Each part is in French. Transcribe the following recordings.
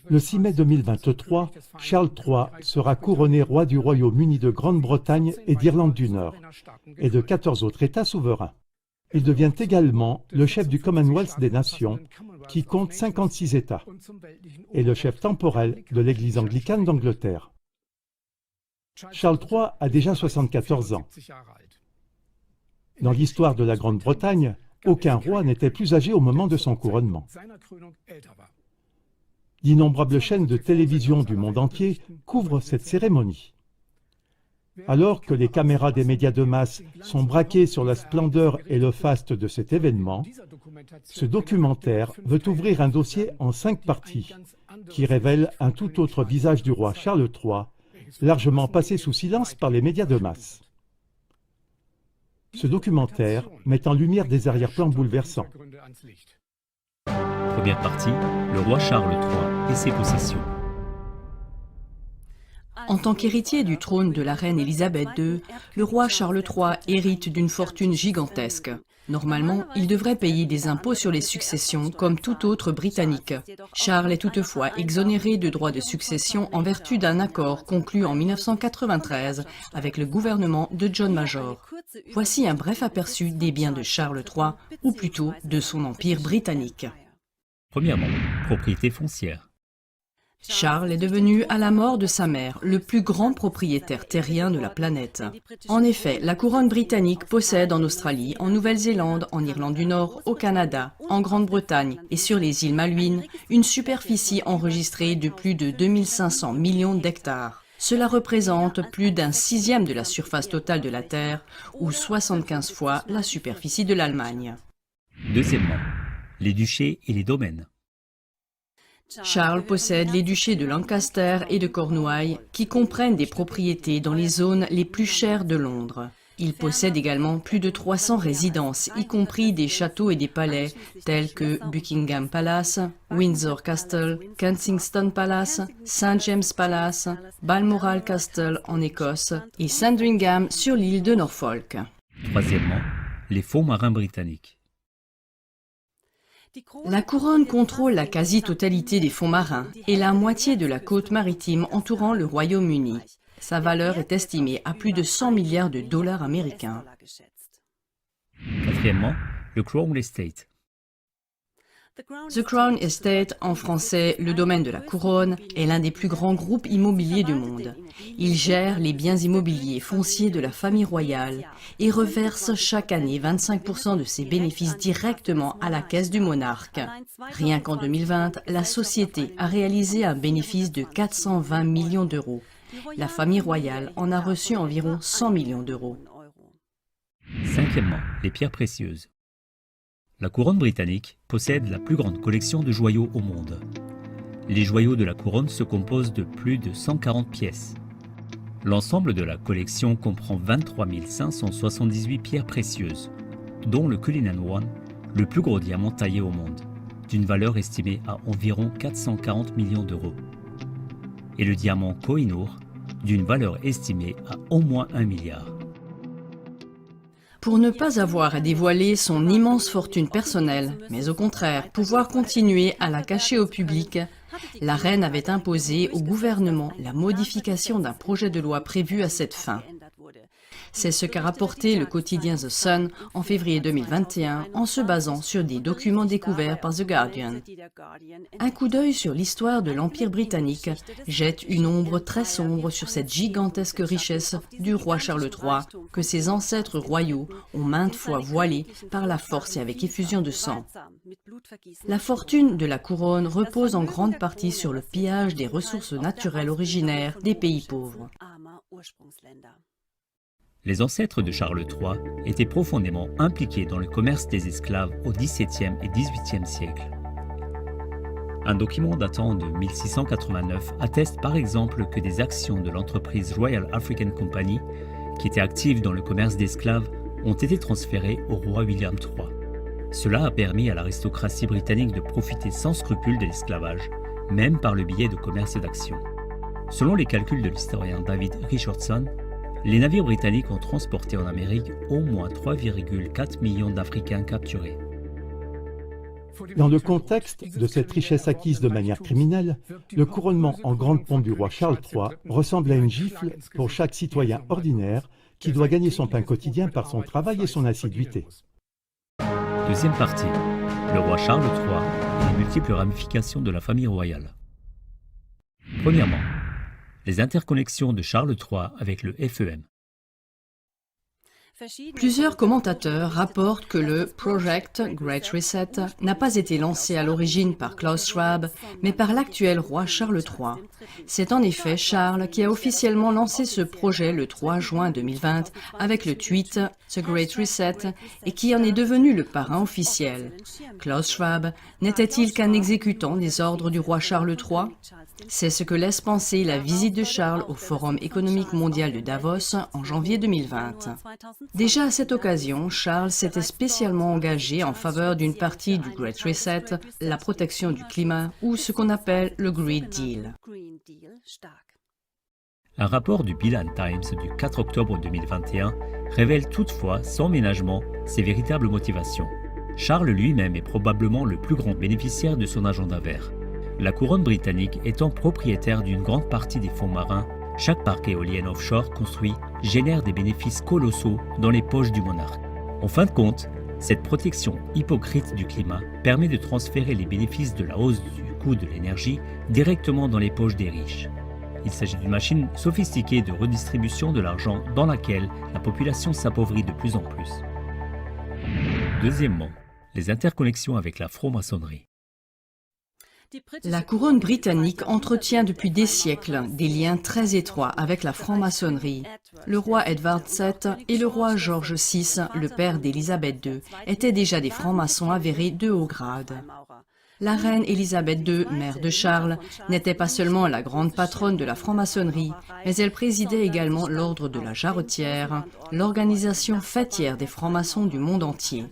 Le 6 mai 2023, Charles III sera couronné roi du Royaume-Uni de Grande-Bretagne et d'Irlande du Nord, et de 14 autres États souverains. Il devient également le chef du Commonwealth des Nations, qui compte 56 États, et le chef temporel de l'Église anglicane d'Angleterre. Charles III a déjà 74 ans. Dans l'histoire de la Grande-Bretagne, aucun roi n'était plus âgé au moment de son couronnement. D'innombrables chaînes de télévision du monde entier couvrent cette cérémonie. Alors que les caméras des médias de masse sont braquées sur la splendeur et le faste de cet événement, ce documentaire veut ouvrir un dossier en 5 parties qui révèle un tout autre visage du roi Charles III, largement passé sous silence par les médias de masse. Ce documentaire met en lumière des arrière-plans bouleversants. Première partie, le roi Charles III et ses possessions. En tant qu'héritier du trône de la reine Élisabeth II, le roi Charles III hérite d'une fortune gigantesque. Normalement, il devrait payer des impôts sur les successions comme tout autre Britannique. Charles est toutefois exonéré de droits de succession en vertu d'un accord conclu en 1993 avec le gouvernement de John Major. Voici un bref aperçu des biens de Charles III, ou plutôt de son empire britannique. Premièrement, propriété foncière. Charles est devenu, à la mort de sa mère, le plus grand propriétaire terrien de la planète. En effet, la couronne britannique possède en Australie, en Nouvelle-Zélande, en Irlande du Nord, au Canada, en Grande-Bretagne et sur les îles Malouines, une superficie enregistrée de plus de 2500 millions d'hectares. Cela représente plus d'un sixième de la surface totale de la Terre, ou 75 fois la superficie de l'Allemagne. Deuxièmement, les duchés et les domaines. Charles possède les duchés de Lancaster et de Cornouailles, qui comprennent des propriétés dans les zones les plus chères de Londres. Il possède également plus de 300 résidences, y compris des châteaux et des palais, tels que Buckingham Palace, Windsor Castle, Kensington Palace, St James Palace, Balmoral Castle en Écosse et Sandringham sur l'île de Norfolk. Troisièmement, les fonds marins britanniques. La couronne contrôle la quasi-totalité des fonds marins et la moitié de la côte maritime entourant le Royaume-Uni. Sa valeur est estimée à plus de 100 milliards de dollars américains. Quatrièmement, le Crown Estate. The Crown Estate, en français le domaine de la couronne, est l'un des plus grands groupes immobiliers du monde. Il gère les biens immobiliers fonciers de la famille royale et reverse chaque année 25% de ses bénéfices directement à la caisse du monarque. Rien qu'en 2020, la société a réalisé un bénéfice de 420 millions d'euros. La famille royale en a reçu environ 100 millions d'euros. Cinquièmement, les pierres précieuses. La couronne britannique possède la plus grande collection de joyaux au monde. Les joyaux de la couronne se composent de plus de 140 pièces. L'ensemble de la collection comprend 23 578 pierres précieuses, dont le Cullinan One, le plus gros diamant taillé au monde, d'une valeur estimée à environ 440 millions d'euros, et le diamant Koh-i-Noor, d'une valeur estimée à au moins 1 milliard. Pour ne pas avoir à dévoiler son immense fortune personnelle, mais au contraire pouvoir continuer à la cacher au public, la reine avait imposé au gouvernement la modification d'un projet de loi prévu à cette fin. C'est ce qu'a rapporté le quotidien The Sun en février 2021 en se basant sur des documents découverts par The Guardian. Un coup d'œil sur l'histoire de l'Empire britannique jette une ombre très sombre sur cette gigantesque richesse du roi Charles III que ses ancêtres royaux ont maintes fois voilée par la force et avec effusion de sang. La fortune de la couronne repose en grande partie sur le pillage des ressources naturelles originaires des pays pauvres. Les ancêtres de Charles III étaient profondément impliqués dans le commerce des esclaves au XVIIe et XVIIIe siècle. Un document datant de 1689 atteste par exemple que des actions de l'entreprise Royal African Company, qui était active dans le commerce d'esclaves, ont été transférées au roi William III. Cela a permis à l'aristocratie britannique de profiter sans scrupule de l'esclavage, même par le biais de commerce d'actions. Selon les calculs de l'historien David Richardson, les navires britanniques ont transporté en Amérique au moins 3,4 millions d'Africains capturés. Dans le contexte de cette richesse acquise de manière criminelle, le couronnement en grande pompe du roi Charles III ressemble à une gifle pour chaque citoyen ordinaire qui doit gagner son pain quotidien par son travail et son assiduité. Deuxième partie, le roi Charles III et les multiples ramifications de la famille royale. Premièrement, les interconnexions de Charles III avec le FEM. Plusieurs commentateurs rapportent que le Project Great Reset n'a pas été lancé à l'origine par Klaus Schwab, mais par l'actuel roi Charles III. C'est en effet Charles qui a officiellement lancé ce projet le 3 juin 2020 avec le tweet The Great Reset et qui en est devenu le parrain officiel. Klaus Schwab n'était-il qu'un exécutant des ordres du roi Charles III? C'est ce que laisse penser la visite de Charles au Forum économique mondial de Davos en janvier 2020. Déjà à cette occasion, Charles s'était spécialement engagé en faveur d'une partie du Great Reset, la protection du climat ou ce qu'on appelle le Green Deal. Un rapport du Bilan Times du 4 octobre 2021 révèle toutefois sans ménagement ses véritables motivations. Charles lui-même est probablement le plus grand bénéficiaire de son agenda vert. La couronne britannique étant propriétaire d'une grande partie des fonds marins, chaque parc éolien offshore construit génère des bénéfices colossaux dans les poches du monarque. En fin de compte, cette protection hypocrite du climat permet de transférer les bénéfices de la hausse du coût de l'énergie directement dans les poches des riches. Il s'agit d'une machine sophistiquée de redistribution de l'argent dans laquelle la population s'appauvrit de plus en plus. Deuxièmement, les interconnexions avec la franc-maçonnerie. La couronne britannique entretient depuis des siècles des liens très étroits avec la franc-maçonnerie. Le roi Edward VII et le roi George VI, le père d'Élisabeth II, étaient déjà des francs-maçons avérés de haut grade. La reine Élisabeth II, mère de Charles, n'était pas seulement la grande patronne de la franc-maçonnerie, mais elle présidait également l'ordre de la Jarretière, l'organisation fêtière des francs-maçons du monde entier.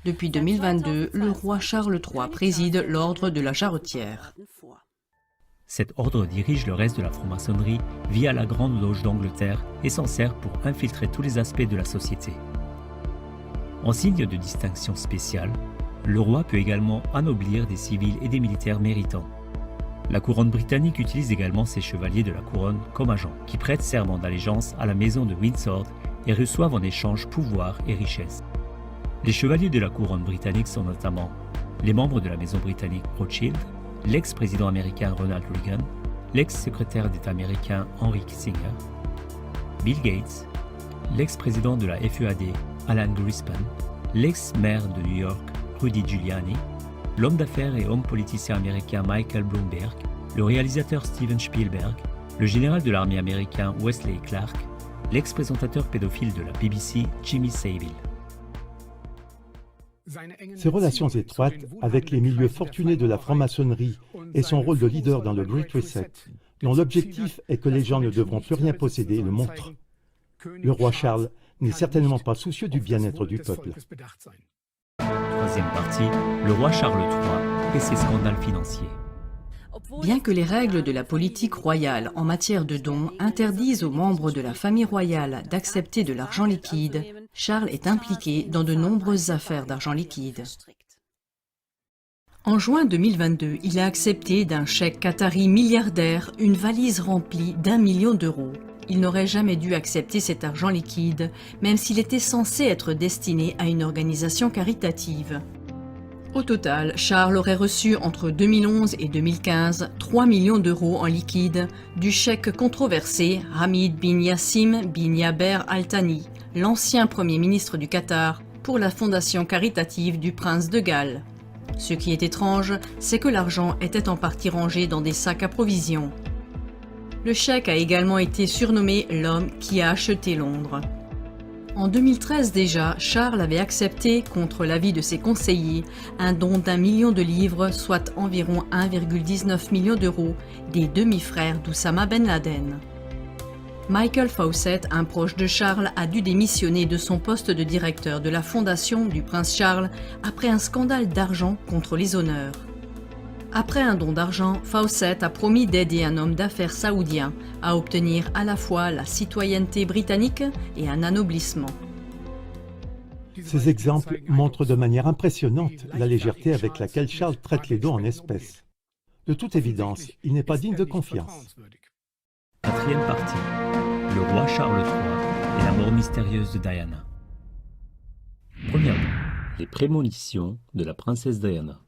Depuis 2022, le roi Charles III préside l'ordre de la Jarretière. Cet ordre dirige le reste de la franc-maçonnerie via la Grande Loge d'Angleterre et s'en sert pour infiltrer tous les aspects de la société. En signe de distinction spéciale, le roi peut également anoblir des civils et des militaires méritants. La couronne britannique utilise également ses chevaliers de la couronne comme agents qui prêtent serment d'allégeance à la maison de Windsor et reçoivent en échange pouvoir et richesse. Les chevaliers de la couronne britannique sont notamment les membres de la maison britannique Rothschild, l'ex-président américain Ronald Reagan, l'ex-secrétaire d'État américain Henry Kissinger, Bill Gates, l'ex-président de la FEAD Alan Greenspan, l'ex-maire de New York Rudy Giuliani, l'homme d'affaires et homme politicien américain Michael Bloomberg, le réalisateur Steven Spielberg, le général de l'armée américain Wesley Clark, l'ex-présentateur pédophile de la BBC Jimmy Savile. Ses relations étroites avec les milieux fortunés de la franc-maçonnerie et son rôle de leader dans le Great Reset, dont l'objectif est que les gens ne devront plus rien posséder, le montrent. Le roi Charles n'est certainement pas soucieux du bien-être du peuple. Troisième partie, le roi Charles III et ses scandales financiers. Bien que les règles de la politique royale en matière de dons interdisent aux membres de la famille royale d'accepter de l'argent liquide, Charles est impliqué dans de nombreuses affaires d'argent liquide. En juin 2022, il a accepté d'un chèque qatari milliardaire une valise remplie d'1 million d'euros. Il n'aurait jamais dû accepter cet argent liquide, même s'il était censé être destiné à une organisation caritative. Au total, Charles aurait reçu entre 2011 et 2015 3 millions d'euros en liquide du chèque controversé Hamid bin Yassim bin Yaber Al Thani, l'ancien Premier ministre du Qatar, pour la fondation caritative du prince de Galles. Ce qui est étrange, c'est que l'argent était en partie rangé dans des sacs à provisions. Le chèque a également été surnommé « l'homme qui a acheté Londres ». En 2013 déjà, Charles avait accepté, contre l'avis de ses conseillers, un don d'1 million de livres, soit environ 1,19 million d'euros, des demi-frères d'Oussama Ben Laden. Michael Fawcett, un proche de Charles, a dû démissionner de son poste de directeur de la fondation du prince Charles après un scandale d'argent contre les honneurs. Après un don d'argent, Fawcett a promis d'aider un homme d'affaires saoudien à obtenir à la fois la citoyenneté britannique et un anoblissement. Ces exemples montrent de manière impressionnante la légèreté avec laquelle Charles traite les dons en espèces. De toute évidence, il n'est pas digne de confiance. Quatrième partie. Le roi Charles III et la mort mystérieuse de Diana. Premièrement, les prémonitions de la princesse Diana.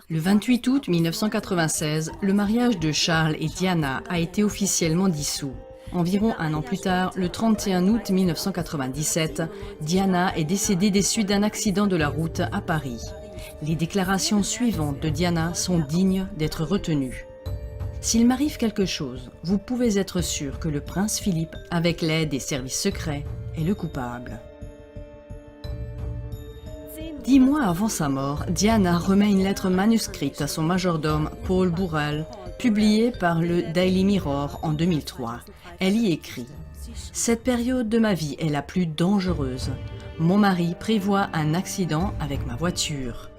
Le 28 août 1996, le mariage de Charles et Diana a été officiellement dissous. Environ un an plus tard, le 31 août 1997, Diana est décédée des suites d'un accident de la route à Paris. Les déclarations suivantes de Diana sont dignes d'être retenues. S'il m'arrive quelque chose, vous pouvez être sûr que le prince Philippe, avec l'aide des services secrets, est le coupable. 10 mois avant sa mort, Diana remet une lettre manuscrite à son majordome Paul Burrell, publiée par le Daily Mirror en 2003. Elle y écrit « Cette période de ma vie est la plus dangereuse. Mon mari prévoit un accident avec ma voiture. »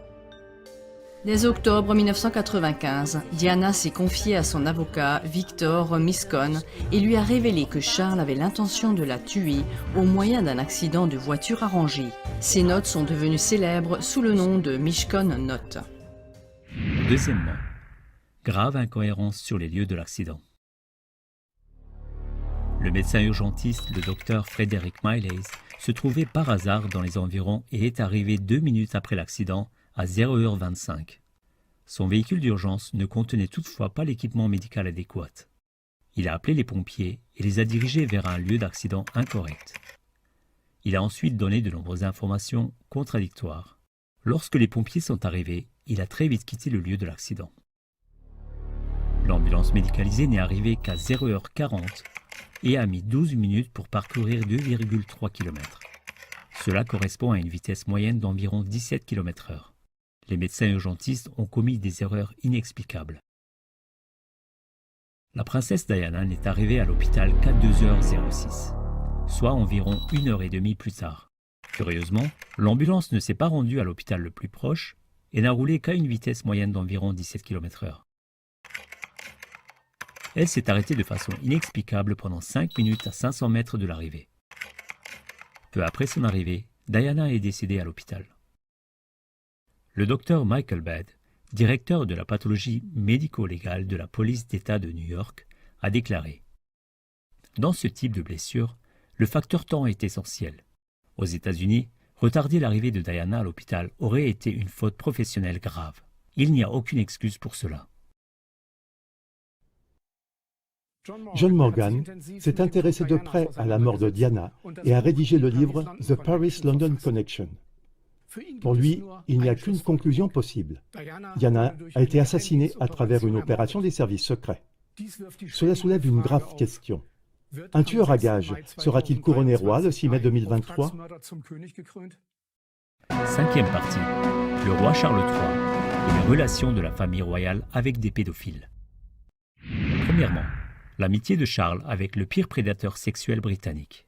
Dès octobre 1995, Diana s'est confiée à son avocat Victor Miscon et lui a révélé que Charles avait l'intention de la tuer au moyen d'un accident de voiture arrangé. Ces notes sont devenues célèbres sous le nom de Miscon Notes. Deuxièmement, grave incohérence sur les lieux de l'accident. Le médecin urgentiste, le docteur Frederick Miley, se trouvait par hasard dans les environs et est arrivé 2 minutes après l'accident, à 0h25. Son véhicule d'urgence ne contenait toutefois pas l'équipement médical adéquat. Il a appelé les pompiers et les a dirigés vers un lieu d'accident incorrect. Il a ensuite donné de nombreuses informations contradictoires. Lorsque les pompiers sont arrivés, il a très vite quitté le lieu de l'accident. L'ambulance médicalisée n'est arrivée qu'à 0h40 et a mis 12 minutes pour parcourir 2,3 km. Cela correspond à une vitesse moyenne d'environ 17 km/h. Les médecins urgentistes ont commis des erreurs inexplicables. La princesse Diana n'est arrivée à l'hôpital qu'à 2h06, soit environ 1h30 plus tard. Curieusement, l'ambulance ne s'est pas rendue à l'hôpital le plus proche et n'a roulé qu'à une vitesse moyenne d'environ 17 km/h. Elle s'est arrêtée de façon inexplicable pendant 5 minutes à 500 mètres de l'arrivée. Peu après son arrivée, Diana est décédée à l'hôpital. Le docteur Michael Badd, directeur de la pathologie médico-légale de la police d'État de New York, a déclaré « Dans ce type de blessure, le facteur temps est essentiel. Aux États-Unis, retarder l'arrivée de Diana à l'hôpital aurait été une faute professionnelle grave. Il n'y a aucune excuse pour cela. » John Morgan s'est intéressé de près à la mort de Diana et a rédigé le livre « The Paris-London Connection ». Pour lui, il n'y a qu'une conclusion possible. Diana a été assassinée à travers une opération des services secrets. Cela soulève une grave question. Un tueur à gages sera-t-il couronné roi le 6 mai 2023 ? Cinquième partie. Le roi Charles III et les relations de la famille royale avec des pédophiles. Premièrement, l'amitié de Charles avec le pire prédateur sexuel britannique.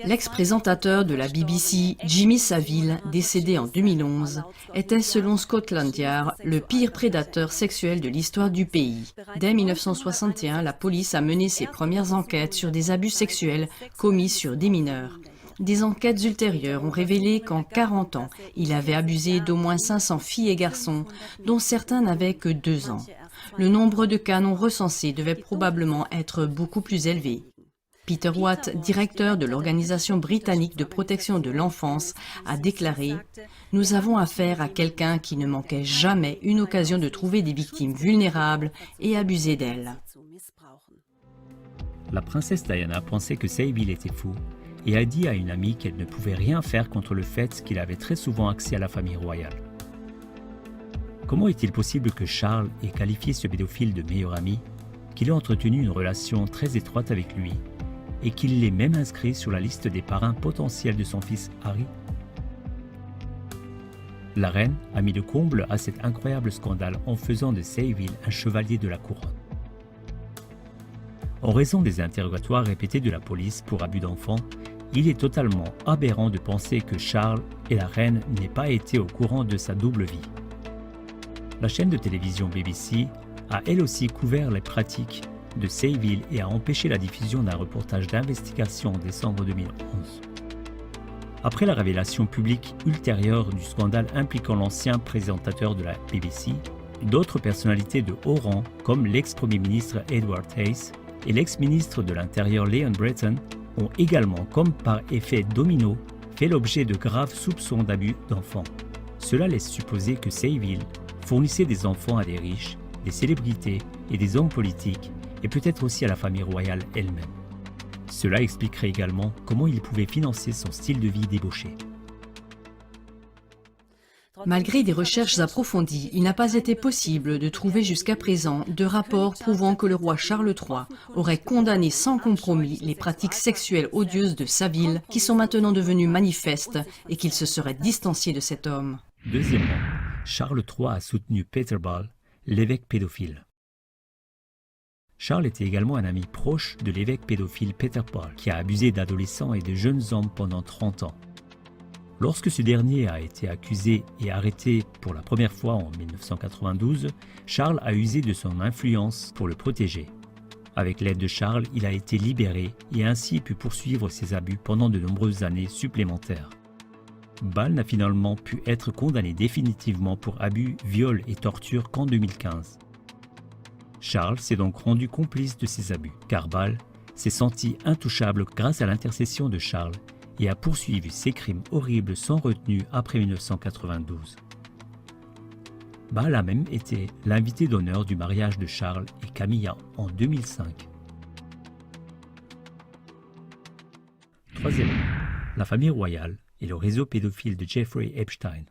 L'ex-présentateur de la BBC, Jimmy Savile, décédé en 2011, était selon Scotland Yard le pire prédateur sexuel de l'histoire du pays. Dès 1961, la police a mené ses premières enquêtes sur des abus sexuels commis sur des mineurs. Des enquêtes ultérieures ont révélé qu'en 40 ans, il avait abusé d'au moins 500 filles et garçons, dont certains n'avaient que 2 ans. Le nombre de cas non recensés devait probablement être beaucoup plus élevé. Peter Watt, directeur de l'Organisation britannique de protection de l'enfance, a déclaré « Nous avons affaire à quelqu'un qui ne manquait jamais une occasion de trouver des victimes vulnérables et abuser d'elles. » La princesse Diana pensait que Savile était fou et a dit à une amie qu'elle ne pouvait rien faire contre le fait qu'il avait très souvent accès à la famille royale. Comment est-il possible que Charles ait qualifié ce pédophile de meilleur ami, qu'il ait entretenu une relation très étroite avec lui et qu'il l'ait même inscrit sur la liste des parrains potentiels de son fils Harry? La reine a mis le comble à cet incroyable scandale en faisant de Savile un chevalier de la couronne. En raison des interrogatoires répétés de la police pour abus d'enfants, il est totalement aberrant de penser que Charles et la reine n'aient pas été au courant de sa double vie. La chaîne de télévision BBC a elle aussi couvert les pratiques de Savile et a empêché la diffusion d'un reportage d'investigation en décembre 2011. Après la révélation publique ultérieure du scandale impliquant l'ancien présentateur de la BBC, d'autres personnalités de haut rang, comme l'ex-premier ministre Edward Hayes et l'ex-ministre de l'Intérieur Leon Brittan, ont également, comme par effet domino, fait l'objet de graves soupçons d'abus d'enfants. Cela laisse supposer que Sayville fournissait des enfants à des riches, des célébrités et des hommes politiques, et peut-être aussi à la famille royale elle-même. Cela expliquerait également comment il pouvait financer son style de vie débauché. Malgré des recherches approfondies, il n'a pas été possible de trouver jusqu'à présent de rapports prouvant que le roi Charles III aurait condamné sans compromis les pratiques sexuelles odieuses de Saville, qui sont maintenant devenues manifestes, et qu'il se serait distancié de cet homme. Deuxièmement, Charles III a soutenu Peter Ball, l'évêque pédophile. Charles était également un ami proche de l'évêque pédophile Peter Ball, qui a abusé d'adolescents et de jeunes hommes pendant 30 ans. Lorsque ce dernier a été accusé et arrêté pour la première fois en 1992, Charles a usé de son influence pour le protéger. Avec l'aide de Charles, il a été libéré et ainsi pu poursuivre ses abus pendant de nombreuses années supplémentaires. Ball n'a finalement pu être condamné définitivement pour abus, viol et torture qu'en 2015. Charles s'est donc rendu complice de ces abus, car Ball s'est senti intouchable grâce à l'intercession de Charles et a poursuivi ses crimes horribles sans retenue après 1992. Ball a même été l'invité d'honneur du mariage de Charles et Camilla en 2005. Troisièmement, la famille royale et le réseau pédophile de Jeffrey Epstein.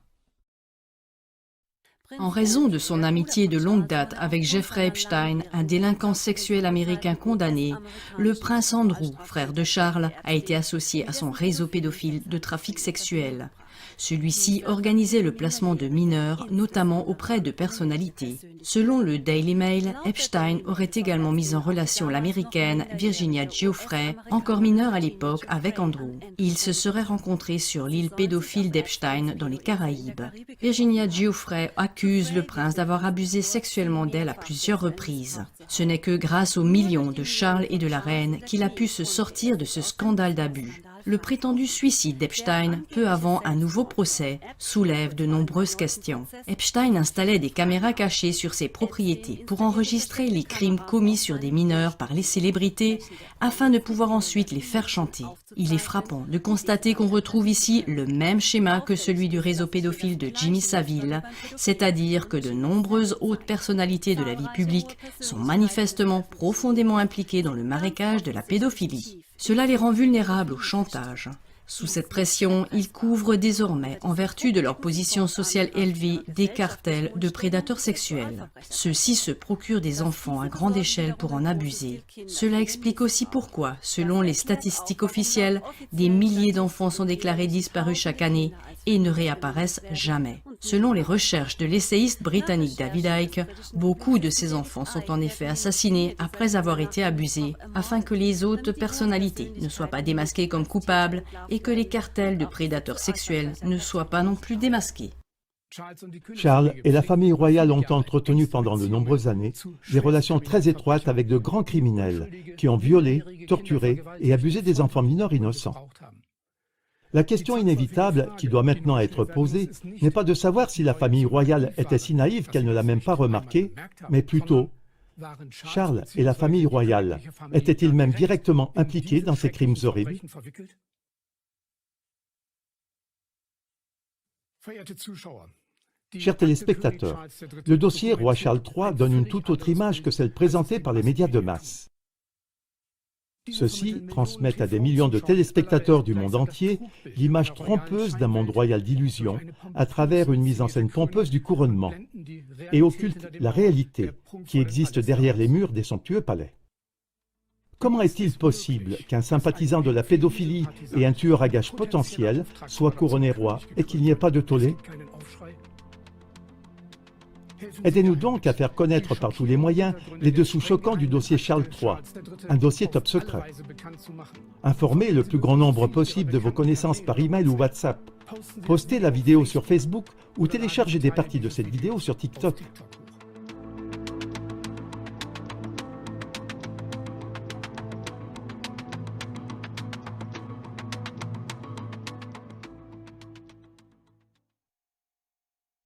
En raison de son amitié de longue date avec Jeffrey Epstein, un délinquant sexuel américain condamné, le prince Andrew, frère de Charles, a été associé à son réseau pédophile de trafic sexuel. Celui-ci organisait le placement de mineurs, notamment auprès de personnalités. Selon le Daily Mail, Epstein aurait également mis en relation l'américaine Virginia Giuffre, encore mineure à l'époque, avec Andrew. Ils se seraient rencontrés sur l'île pédophile d'Epstein dans les Caraïbes. Virginia Giuffre accuse le prince d'avoir abusé sexuellement d'elle à plusieurs reprises. Ce n'est que grâce aux millions de Charles et de la reine qu'il a pu se sortir de ce scandale d'abus. Le prétendu suicide d'Epstein, peu avant un nouveau procès, soulève de nombreuses questions. Epstein installait des caméras cachées sur ses propriétés pour enregistrer les crimes commis sur des mineurs par les célébrités afin de pouvoir ensuite les faire chanter. Il est frappant de constater qu'on retrouve ici le même schéma que celui du réseau pédophile de Jimmy Savile, c'est-à-dire que de nombreuses hautes personnalités de la vie publique sont manifestement profondément impliquées dans le marécage de la pédophilie. Cela les rend vulnérables au chantage. Sous cette pression, ils couvrent désormais, en vertu de leur position sociale élevée, des cartels de prédateurs sexuels. Ceux-ci se procurent des enfants à grande échelle pour en abuser. Cela explique aussi pourquoi, selon les statistiques officielles, des milliers d'enfants sont déclarés disparus chaque année et ne réapparaissent jamais. Selon les recherches de l'essayiste britannique David Icke, beaucoup de ces enfants sont en effet assassinés après avoir été abusés, afin que les autres personnalités ne soient pas démasquées comme coupables et que les cartels de prédateurs sexuels ne soient pas non plus démasqués. Charles et la famille royale ont entretenu pendant de nombreuses années des relations très étroites avec de grands criminels qui ont violé, torturé et abusé des enfants mineurs innocents. La question inévitable qui doit maintenant être posée n'est pas de savoir si la famille royale était si naïve qu'elle ne l'a même pas remarqué, mais plutôt, Charles et la famille royale étaient-ils même directement impliqués dans ces crimes horribles? Chers téléspectateurs, le dossier Roi Charles III donne une toute autre image que celle présentée par les médias de masse. Ceux-ci transmettent à des millions de téléspectateurs du monde entier l'image trompeuse d'un monde royal d'illusions à travers une mise en scène pompeuse du couronnement et occultent la réalité qui existe derrière les murs des somptueux palais. Comment est-il possible qu'un sympathisant de la pédophilie et un tueur à gages potentiel soit couronné roi et qu'il n'y ait pas de tollé? Aidez-nous donc à faire connaître par tous les moyens les dessous choquants du dossier Charles III, un dossier top secret. Informez le plus grand nombre possible de vos connaissances par email ou WhatsApp. Postez la vidéo sur Facebook ou téléchargez des parties de cette vidéo sur TikTok.